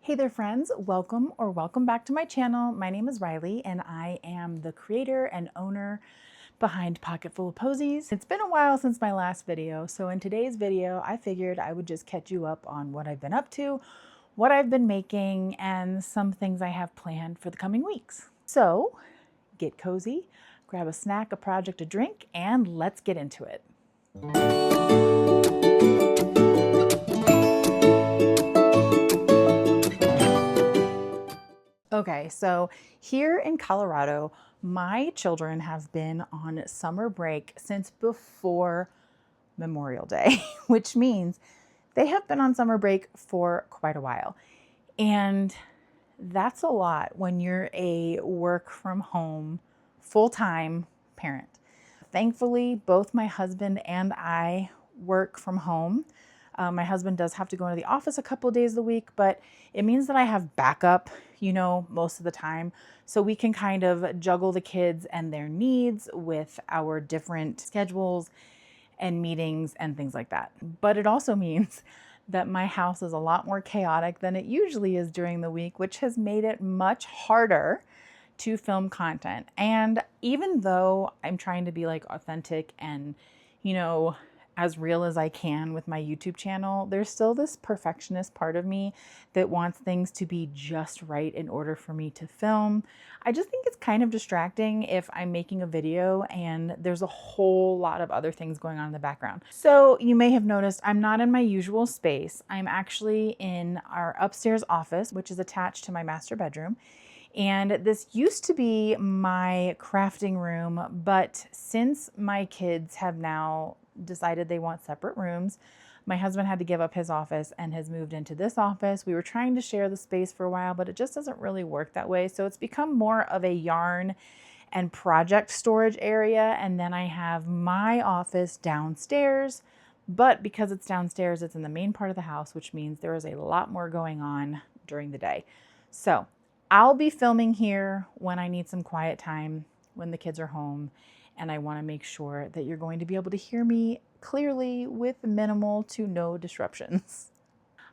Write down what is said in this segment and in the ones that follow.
Hey there friends, welcome back to my channel. My name is Riley and I am the creator and owner behind Pocketful of Posies. It's been a while since my last video, so in today's video I figured I would just catch you up on what I've been up to, what I've been making, and some things I have planned for the coming weeks. So get cozy, grab a snack, a project, a drink, and let's get into it. Okay, so here in Colorado, my children have been on summer break since before Memorial Day, which means they have been on summer break for quite a while. And that's a lot when you're a work from home, full-time parent. Thankfully, both my husband and I work from home. My husband does have to go into the office a couple of days a week, but it means that I have backup, most of the time. So we can kind of juggle the kids and their needs with our different schedules and meetings and things like that. But it also means that my house is a lot more chaotic than it usually is during the week, which has made it much harder to film content. And even though I'm trying to be like authentic and, as real as I can with my YouTube channel, there's still this perfectionist part of me that wants things to be just right in order for me to film. I just think it's kind of distracting if I'm making a video and there's a whole lot of other things going on in the background. So you may have noticed I'm not in my usual space. I'm actually in our upstairs office, which is attached to my master bedroom. And this used to be my crafting room, but since my kids have now decided they want separate rooms, my husband had to give up his office and has moved into this office. We were trying to share the space for a while, but it just doesn't really work that way. So it's become more of a yarn and project storage area. And then I have my office downstairs, but because it's downstairs, it's in the main part of the house, which means there is a lot more going on during the day. So I'll be filming here when I need some quiet time, when the kids are home, and I want to make sure that you're going to be able to hear me clearly with minimal to no disruptions.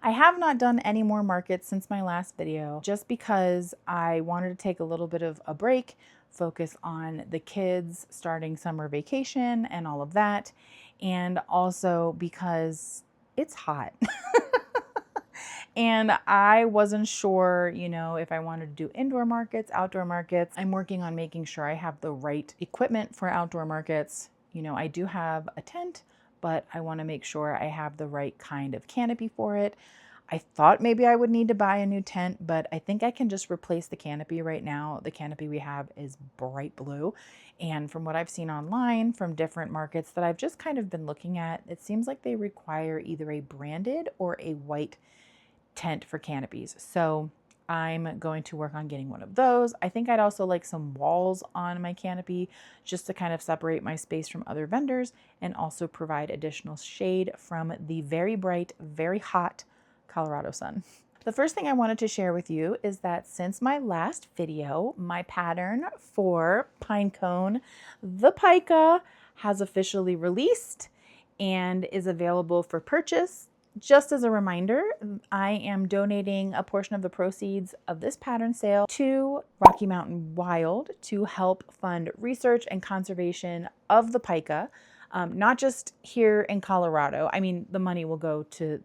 I have not done any more markets since my last video, just because I wanted to take a little bit of a break, focus on the kids starting summer vacation and all of that, and also because it's hot. And I wasn't sure, if I wanted to do indoor markets, outdoor markets. I'm working on making sure I have the right equipment for outdoor markets. I do have a tent, but I want to make sure I have the right kind of canopy for it. I thought maybe I would need to buy a new tent, but I think I can just replace the canopy right now. The canopy we have is bright blue. And from what I've seen online from different markets that I've just kind of been looking at, it seems like they require either a branded or a white tent for canopies. So I'm going to work on getting one of those. I think I'd also like some walls on my canopy just to kind of separate my space from other vendors and also provide additional shade from the very bright, very hot Colorado sun. The first thing I wanted to share with you is that since my last video, my pattern for Pinecone, the Pika, has officially released and is available for purchase. Just as a reminder, I am donating a portion of the proceeds of this pattern sale to Rocky Mountain Wild to help fund research and conservation of the pika, not just here in Colorado. I mean, the money will go to,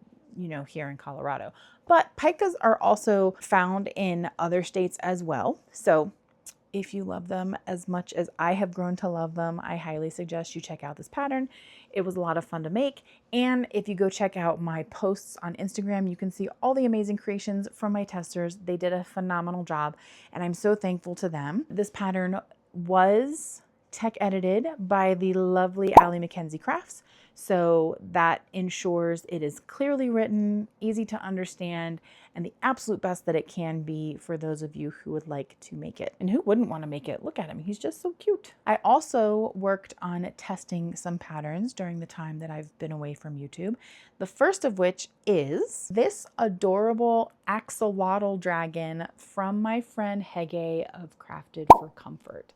here in Colorado, but pikas are also found in other states as well. So if you love them as much as I have grown to love them, I highly suggest you check out this pattern. It was a lot of fun to make. And if you go check out my posts on Instagram, you can see all the amazing creations from my testers. They did a phenomenal job, and I'm so thankful to them. This pattern was tech edited by the lovely Allie Mackenzie Crafts. So that ensures it is clearly written, easy to understand, and the absolute best that it can be for those of you who would like to make it. And who wouldn't want to make it? Look at him, he's just so cute. I also worked on testing some patterns during the time that I've been away from YouTube. The first of which is this adorable axolotl dragon from my friend Hege of Crafted for Comfort.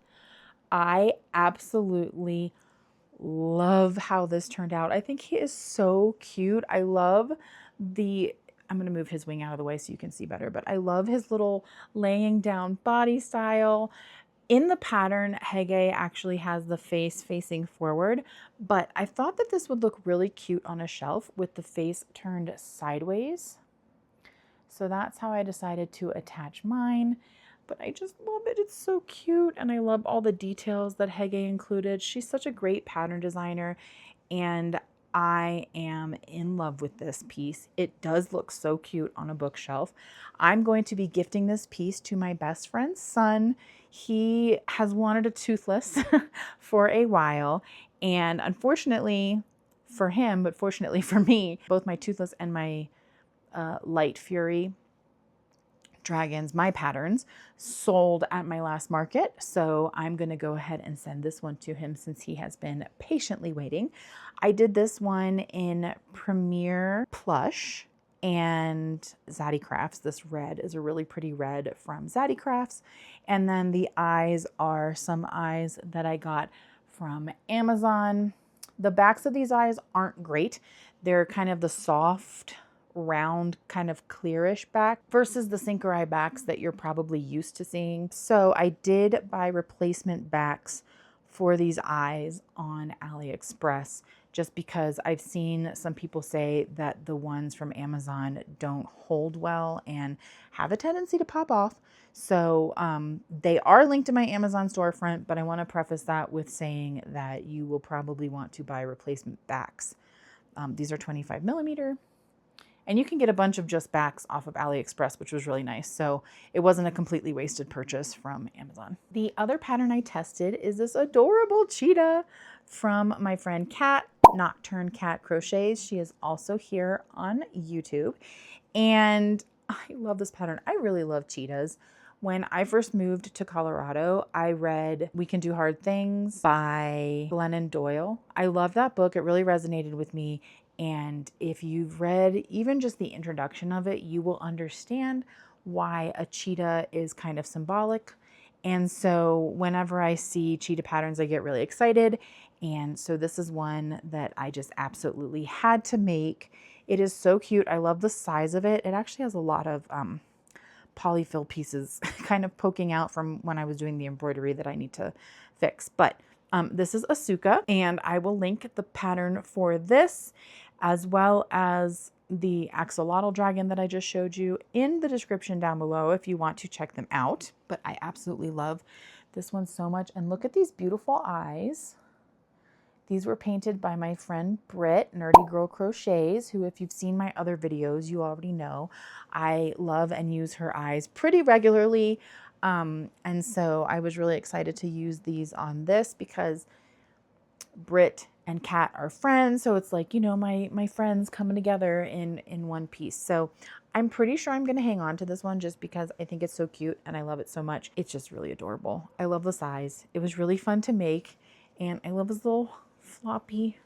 I absolutely love how this turned out. I think he is so cute. I love the I'm going to move his wing out of the way so you can see better, but I love his little laying down body style. In the pattern, Hege actually has the face facing forward, but I thought that this would look really cute on a shelf with the face turned sideways. So that's how I decided to attach mine. But I just love it. It's so cute. And I love all the details that Hege included. She's such a great pattern designer. And I am in love with this piece. It does look so cute on a bookshelf. I'm going to be gifting this piece to my best friend's son. He has wanted a toothless for a while. And unfortunately for him, but fortunately for me, both my toothless and my Light Fury dragons, my patterns, sold at my last market. So I'm going to go ahead and send this one to him since he has been patiently waiting. I did this one in Premier Plush and Zaddy Crafts. This red is a really pretty red from Zaddy Crafts. And then the eyes are some eyes that I got from Amazon. The backs of these eyes aren't great. They're kind of the soft, round, kind of clearish back versus the sinker eye backs that you're probably used to seeing. So I did buy replacement backs for these eyes on AliExpress just because I've seen some people say that the ones from Amazon don't hold well and have a tendency to pop off. So they are linked to my Amazon storefront, but I want to preface that with saying that you will probably want to buy replacement backs. These are 25 millimeter. And you can get a bunch of just backs off of AliExpress, which was really nice. So it wasn't a completely wasted purchase from Amazon. The other pattern I tested is this adorable cheetah from my friend Kat, Nocturne Cat Crochets. She is also here on YouTube. And I love this pattern. I really love cheetahs. When I first moved to Colorado, I read We Can Do Hard Things by Glennon Doyle. I love that book. It really resonated with me. And if you've read even just the introduction of it, you will understand why a cheetah is kind of symbolic. And so whenever I see cheetah patterns, I get really excited. And so this is one that I just absolutely had to make. It is so cute. I love the size of it. It actually has a lot of polyfill pieces kind of poking out from when I was doing the embroidery that I need to fix. But this is Asuka, and I will link the pattern for this as well as the Axolotl dragon that I just showed you in the description down below if you want to check them out. But I absolutely love this one so much. And look at these beautiful eyes. These were painted by my friend Britt, Nerdy Girl Crochets, who if you've seen my other videos, you already know I love and use her eyes pretty regularly. And so I was really excited to use these on this because Britt and Kat are friends. So it's like, you know, my friends coming together in one piece. So I'm pretty sure I'm going to hang on to this one just because I think it's so cute and I love it so much. It's just really adorable. I love the size. It was really fun to make. And I love his little floppy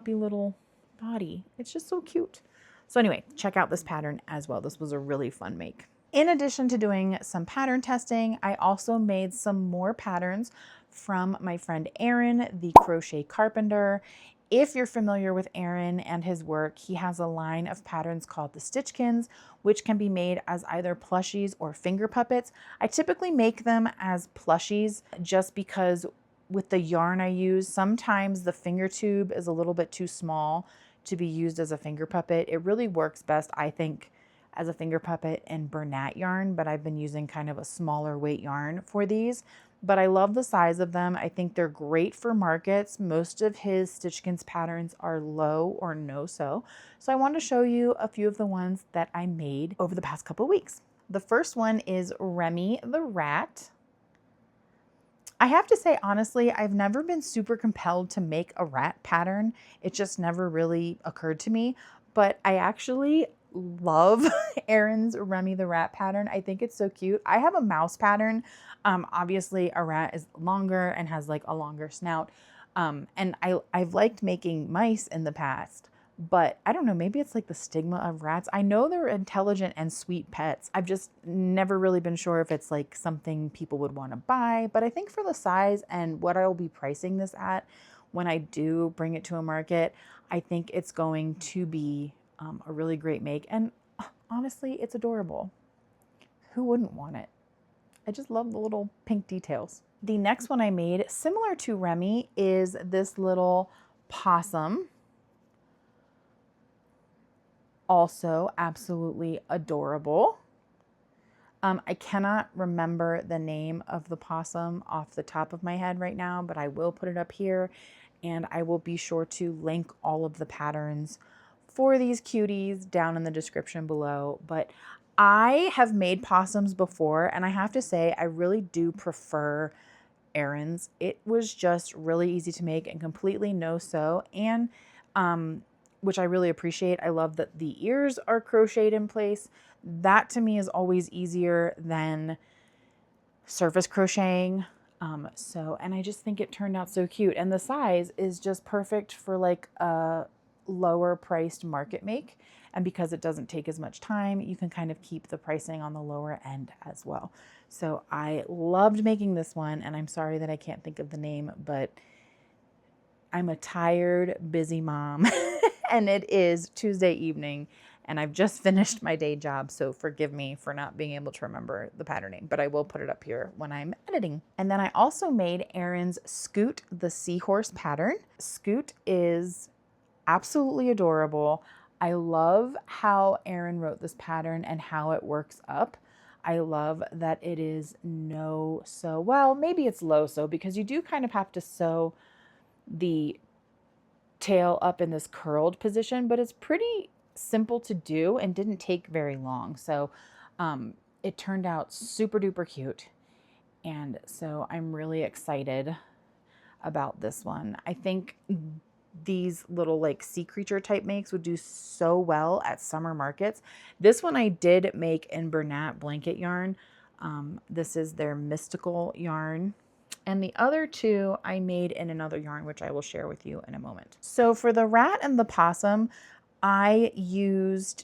little body. It's just so cute. So anyway, check out this pattern as well. This was a really fun make. In addition to doing some pattern testing, I also made some more patterns from my friend Aaron, the Crochet Carpenter. If you're familiar with Aaron and his work, he has a line of patterns called the Stitchkins, which can be made as either plushies or finger puppets. I typically make them as plushies just because with the yarn I use, sometimes the finger tube is a little bit too small to be used as a finger puppet. It really works best, I think, as a finger puppet in Bernat yarn, but I've been using kind of a smaller weight yarn for these. But I love the size of them. I think they're great for markets. Most of his Stitchkins patterns are low or no sew. So I want to show you a few of the ones that I made over the past couple of weeks. The first one is Remy the rat. I have to say, honestly, I've never been super compelled to make a rat pattern. It just never really occurred to me, but I actually love Aaron's Remy the rat pattern. I think it's so cute. I have a mouse pattern. Obviously a rat is longer and has like a longer snout. And I've liked making mice in the past, but I don't know, maybe it's like the stigma of rats. I know they're intelligent and sweet pets. I've just never really been sure if it's like something people would want to buy, but I think for the size and what I will be pricing this at when I do bring it to a market, I think it's going to be a really great make. And honestly, it's adorable. Who wouldn't want it? I just love the little pink details. The next one I made, similar to Remy, is this little possum. Also absolutely adorable. I cannot remember the name of the possum off the top of my head right now, but I will put it up here, and I will be sure to link all of the patterns for these cuties down in the description below. But I have made possums before, and I have to say I really do prefer Erin's. It was just really easy to make and completely no sew, and which I really appreciate. I love that the ears are crocheted in place. That to me is always easier than surface crocheting. And I just think it turned out so cute. And the size is just perfect for like a lower priced market make. And because it doesn't take as much time, you can kind of keep the pricing on the lower end as well. So I loved making this one, and I'm sorry that I can't think of the name, but I'm a tired, busy mom and it is Tuesday evening and I've just finished my day job. So forgive me for not being able to remember the pattern name, but I will put it up here when I'm editing. And then I also made Erin's Scoot the Seahorse pattern. Scoot is absolutely adorable. I love how Erin wrote this pattern and how it works up. I love that it is no sew. Well, maybe it's low sew because you do kind of have to sew the tail up in this curled position, but it's pretty simple to do and didn't take very long. So it turned out super duper cute. And so I'm really excited about this one. I think these little like sea creature type makes would do so well at summer markets. This one I did make in Bernat blanket yarn. This is their mystical yarn. And the other two I made in another yarn, which I will share with you in a moment. So for the rat and the possum, I used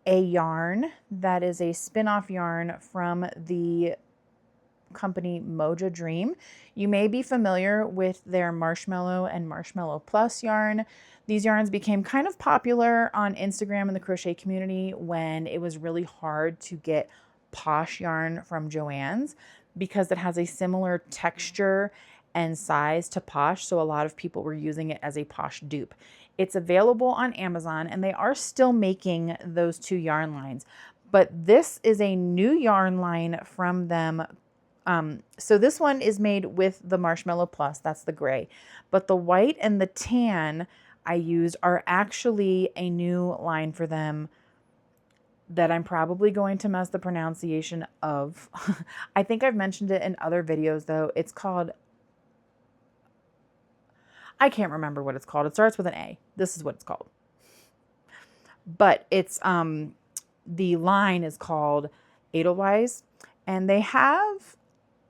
a yarn that is a spin-off yarn from the company Mojadream. You may be familiar with their Marshmallow and Marshmallow Plus yarn. These yarns became kind of popular on Instagram and the crochet community when it was really hard to get Posh yarn from Joann's because it has a similar texture and size to Posh. So a lot of people were using it as a Posh dupe. It's available on Amazon and they are still making those two yarn lines. But this is a new yarn line from them. So this one is made with the Marshmallow Plus, that's the gray. But the white and the tan I used are actually a new line for them that I'm probably going to mess the pronunciation of. I think I've mentioned it in other videos though. It's called, I can't remember what it's called. It starts with an A. This is what it's called. But it's, the line is called Edelweiss, and they have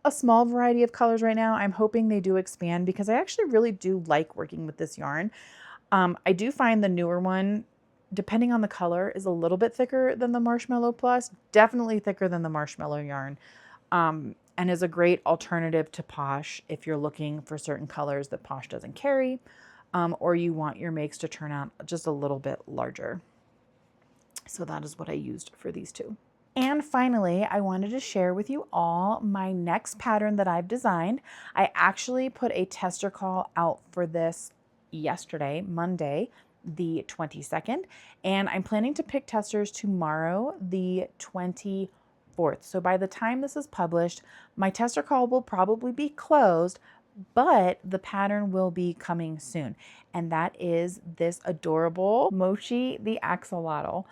a small variety of colors right now. I'm hoping they do expand because I actually really do like working with this yarn. I do find the newer one, depending on the color, is a little bit thicker than the Marshmallow Plus, definitely thicker than the Marshmallow yarn, and is a great alternative to Posh if you're looking for certain colors that Posh doesn't carry, or you want your makes to turn out just a little bit larger. So that is what I used for these two. And finally, I wanted to share with you all my next pattern that I've designed. I actually put a tester call out for this yesterday, Monday, the 22nd, and I'm planning to pick testers tomorrow, the 24th. So by the time this is published, my tester call will probably be closed, but the pattern will be coming soon. And that is this adorable Mochi the Axolotl.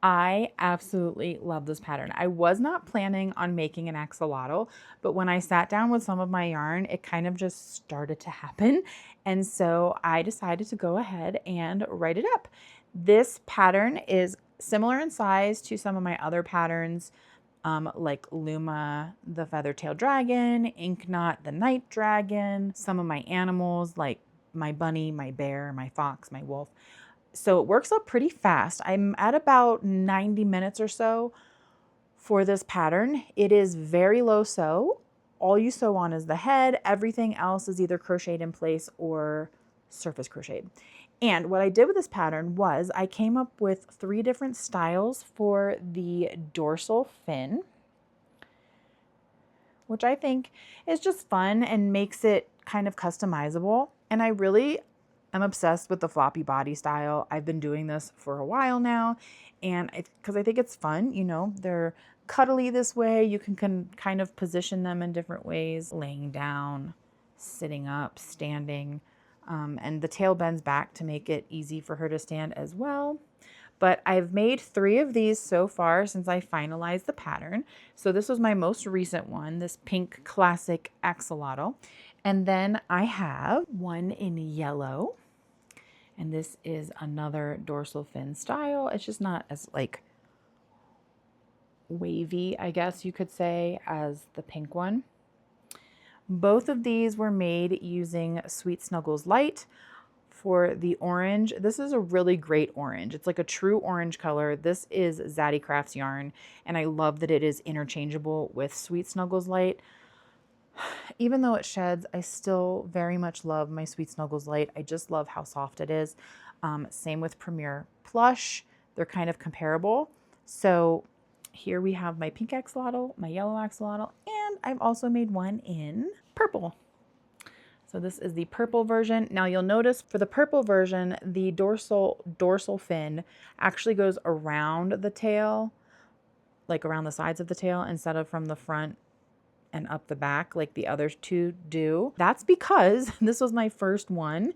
I absolutely love this pattern. I was not planning on making an axolotl, but when I sat down with some of my yarn, it kind of just started to happen. And so I decided to go ahead and write it up. This pattern is similar in size to some of my other patterns, like Luma, the Feather-tailed Dragon, Ink Knot, the Night Dragon, some of my animals like my bunny, my bear, my fox, my wolf. So it works up pretty fast. I'm at about 90 minutes or so for this pattern. It is very low sew. All you sew on is the head. Everything else is either crocheted in place or surface crocheted. And what I did with this pattern was I came up with 3 different styles for the dorsal fin, which I think is just fun and makes it kind of customizable. And I really am obsessed with the floppy body style. I've been doing this for a while now, and because I think it's fun, you know, they're cuddly this way. You can kind of position them in different ways, laying down, sitting up, standing, and the tail bends back to make it easy for her to stand as well. But I've made 3 of these so far since I finalized the pattern. So this was my most recent one, this pink classic axolotl. And then I have one in yellow. And this is another dorsal fin style. It's just not as like wavy, I guess you could say, as the pink one. Both of these were made using Sweet Snuggles Light. For the orange, this is a really great orange. It's like a true orange color. This is Zaddy Crafts yarn, and I love that it is interchangeable with Sweet Snuggles Light. Even though it sheds, I still very much love my Sweet Snuggles Light. I just love how soft it is. Same with Premier Plush. They're kind of comparable. So here we have my pink axolotl, my yellow axolotl, and I've also made one in purple. So this is the purple version. Now you'll notice for the purple version, the dorsal fin actually goes around the tail, like around the sides of the tail, instead of from the front and up the back like the other 2 do. That's because this was my first one,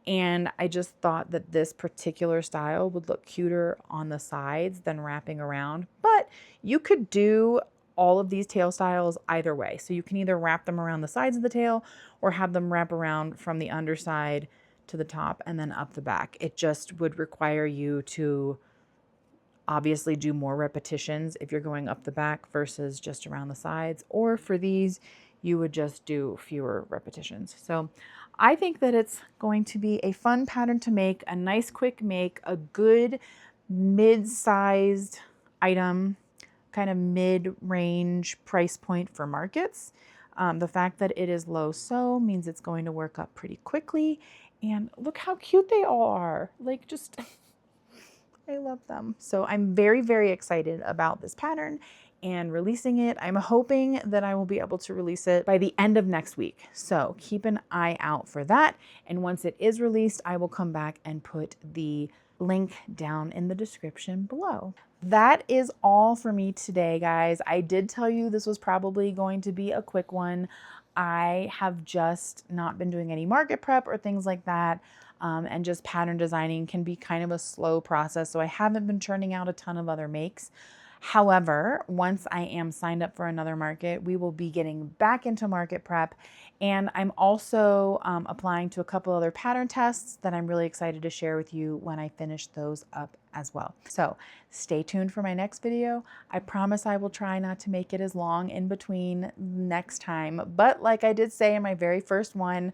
and I just thought that this particular style would look cuter on the sides than wrapping around. But you could do all of these tail styles either way. So you can either wrap them around the sides of the tail or have them wrap around from the underside to the top and then up the back. It just would require you to obviously do more repetitions if you're going up the back versus just around the sides. Or for these, you would just do fewer repetitions. So I think that it's going to be a fun pattern to make, a nice quick make, a good mid-sized item, kind of mid-range price point for markets. The fact that it is low sew means it's going to work up pretty quickly. And look how cute they all are. Like, just, I love them. So I'm very, very excited about this pattern and releasing it. I'm hoping that I will be able to release it by the end of next week. So keep an eye out for that. And once it is released, I will come back and put the link down in the description below. That is all for me today, guys. I did tell you this was probably going to be a quick one. I have just not been doing any market prep or things like that. And just pattern designing can be kind of a slow process. So I haven't been churning out a ton of other makes. However, once I am signed up for another market, we will be getting back into market prep. And I'm also applying to a couple other pattern tests that I'm really excited to share with you when I finish those up as well. So stay tuned for my next video. I promise I will try not to make it as long in between next time. But like I did say in my very first one,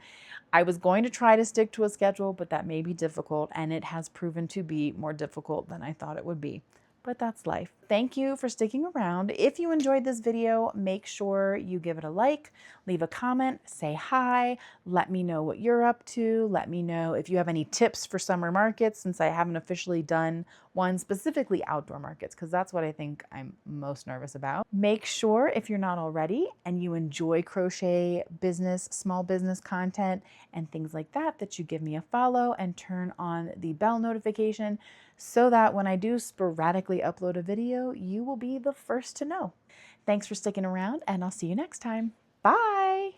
I was going to try to stick to a schedule, but that may be difficult, and it has proven to be more difficult than I thought it would be. But that's life. Thank you for sticking around. If you enjoyed this video, make sure you give it a like, leave a comment, say hi, let me know what you're up to. Let me know if you have any tips for summer markets, since I haven't officially done one, specifically outdoor markets, because that's what I think I'm most nervous about. Make sure, if you're not already and you enjoy crochet business, small business content and things like that, that you give me a follow and turn on the bell notification so that when I do sporadically upload a video, you will be the first to know. Thanks for sticking around, and I'll see you next time. Bye!